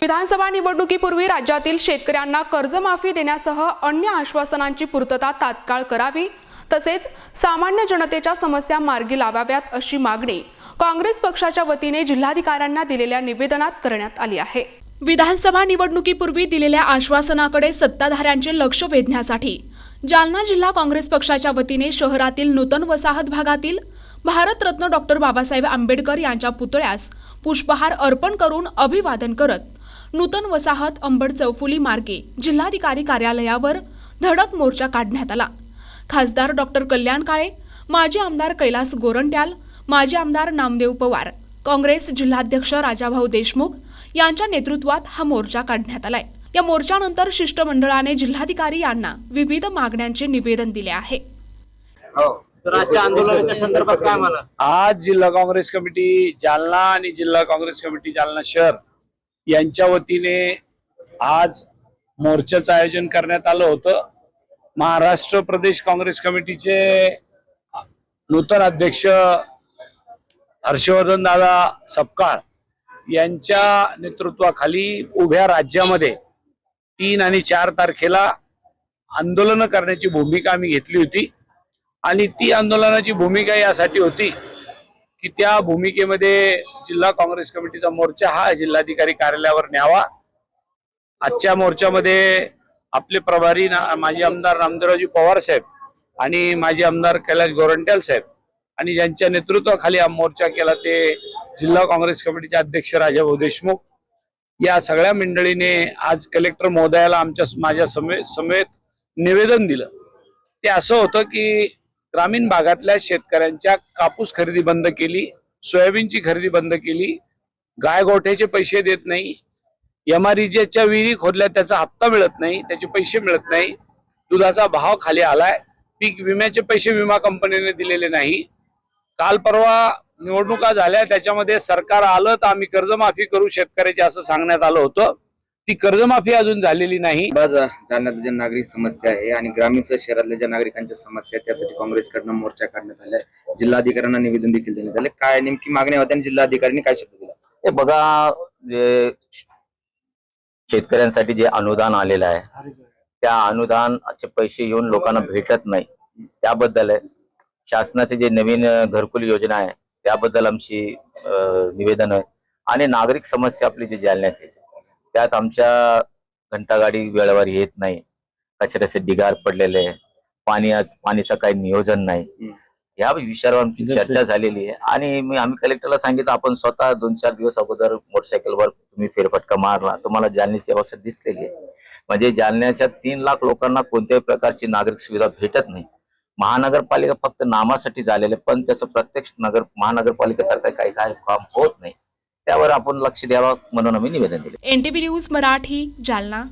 विधानसभा निवडणुकीपूर्वी राज्यातील शेतकऱ्यांना कर्जमाफी देण्यासह अन्य आश्वासनांची पूर्तता तात्काळ करावी, तसेच सामान्य जनतेच्या समस्या मार्गी लावाव्यात अशी मागणी काँग्रेस पक्षाच्या वतीने जिल्हाधिकाऱ्यांना दिलेल्या निवेदनात करण्यात आली आहे। विधानसभा निवडणुकीपूर्वी दिलेल्या आश्वासनाकडे सत्ताधाऱ्यांचे लक्ष वेधण्यासाठी जालना जिल्हा काँग्रेस पक्षाच्या वतीने शहरातील नूतन वसाहत भागातील भारतरत्न डॉक्टर बाबासाहेब आंबेडकर यांच्या पुतळ्यास पुष्पहार अर्पण करून अभिवादन करत नूतन वसाहत अंबड चौफुली मार्गे जिल्हाधिकारी कार्यालयावर धडक मोर्चा काढण्यात आला। खासदार डॉक्टर कल्याण काळे, माजी आमदार कैलास गोरंट्याल, माजी आमदार नामदेव पवार, काँग्रेस जिल्हाध्यक्ष राजाभाऊ देशमुख यांच्या नेतृत्वात हा मोर्चा काढण्यात आलाय। या मोर्चानंतर शिष्टमंडळाने जिल्हाधिकारी यांना विविध मागण्यांचे निवेदन दिले आहे। आंदोलनाच्या संदर्भात काय म्हणा? आज जिल्हा काँग्रेस कमिटी जालना आणि जिल्हा काँग्रेस कमिटी जालना शहर यांच्या वतीने आज मोर्चाचं आयोजन करण्यात आलं होतं। महाराष्ट्र प्रदेश काँग्रेस कमिटीचे नूतन अध्यक्ष हर्षवर्धन दादा सपकाळ यांच्या नेतृत्वाखाली उभ्या राज्यामध्ये 3 आणि 4 तारखेला आंदोलन करण्याची भूमिका आम्ही घेतली होती आणि ती आंदोलनाची भूमिका यासाठी होती की त्या भूमिकेमध्ये जिल्हा काँग्रेस कमिटीचा मोर्चा हा जिल्हाधिकारी कार्यालयावर न्यावा। आजच्या मोर्चामध्ये आपले प्रभारी माजी आमदार नामदेवरावजी पवार साहेब आणि माजी आमदार कैलास गोरंट्याल साहेब आणि ज्यांच्या नेतृत्वाखाली हा मोर्चा केला ते जिल्हा काँग्रेस कमिटीचे अध्यक्ष राजाभाऊ देशमुख या सगळ्या मंडळीने आज कलेक्टर महोदयाला माझ्या समेत निवेदन दिलं। ते असं होतं की ग्रामीण भागातल्या शेतकऱ्यांच्या कापूस खरेदी बंद केली, सोयाबीनची खरेदी बंद केली, गाय गोठ्याचे पैसे देत नाही, एमआरईच्या विहिरी खोदल्या त्याचा हप्ता मिळत नाही, त्याचे पैसे मिळत नाही, दुधाचा भाव खाली आलाय, पीक विम्याचे पैसे विमा कंपनीने दिलेले नाही। काल परवा निवडणुका झाल्या त्याच्यामध्ये सरकार आलं तर आम्ही कर्जमाफी करू शेतकऱ्याची असं सांगण्यात आलं होतं। ती कर्जमाफी अजून झालेली नाही। जालन्यात ज्या नागरिक समस्या आहे आणि ग्रामीण शहरातल्या ज्या नागरिकांच्या समस्या आहेत त्यासाठी काँग्रेसकडनं मोर्चा काढण्यात आलाय। जिल्हाधिकाऱ्यांना निवेदन देखील देण्यात आले। काय नेमकी मागणी होती आणि जिल्हाधिकाऱ्यांनी काय शब्द दिला? हे बघा, जे शेतकऱ्यांसाठी जे अनुदान आलेलं आहे त्या अनुदानाचे पैसे येऊन लोकांना भेटत नाही, त्याबद्दल शासनाचे जे नवीन घरकुल योजना आहे त्याबद्दल आमची निवेदन आहे। आणि नागरिक समस्या आपली जी जालन्याची त्यात आमच्या घंटागाडी वेळेवर येत नाही, कचऱ्याचे ढिगार पडलेले, पाणीचं काही नियोजन नाही, या विषयावर आमची चर्चा झालेली आहे। आणि आम्ही कलेक्टरला सांगितलं आपण स्वतः 2-4 दिवस अगोदर मोटरसायकलवर तुम्ही फेरफटका मारला, तुम्हाला जालन्याची अवस्था दिसलेली आहे। म्हणजे जालन्याच्या 3 लाख लोकांना कोणत्याही प्रकारची नागरिक सुविधा भेटत नाही। महानगरपालिका फक्त नामासाठी झालेले, पण त्याचं प्रत्यक्ष महानगरपालिकेसारखं काही काम होत नाही, त्यावर आपण लक्ष द्यावं म्हणून आम्ही निवेदन दिले। NTV news Marathi, Jalna.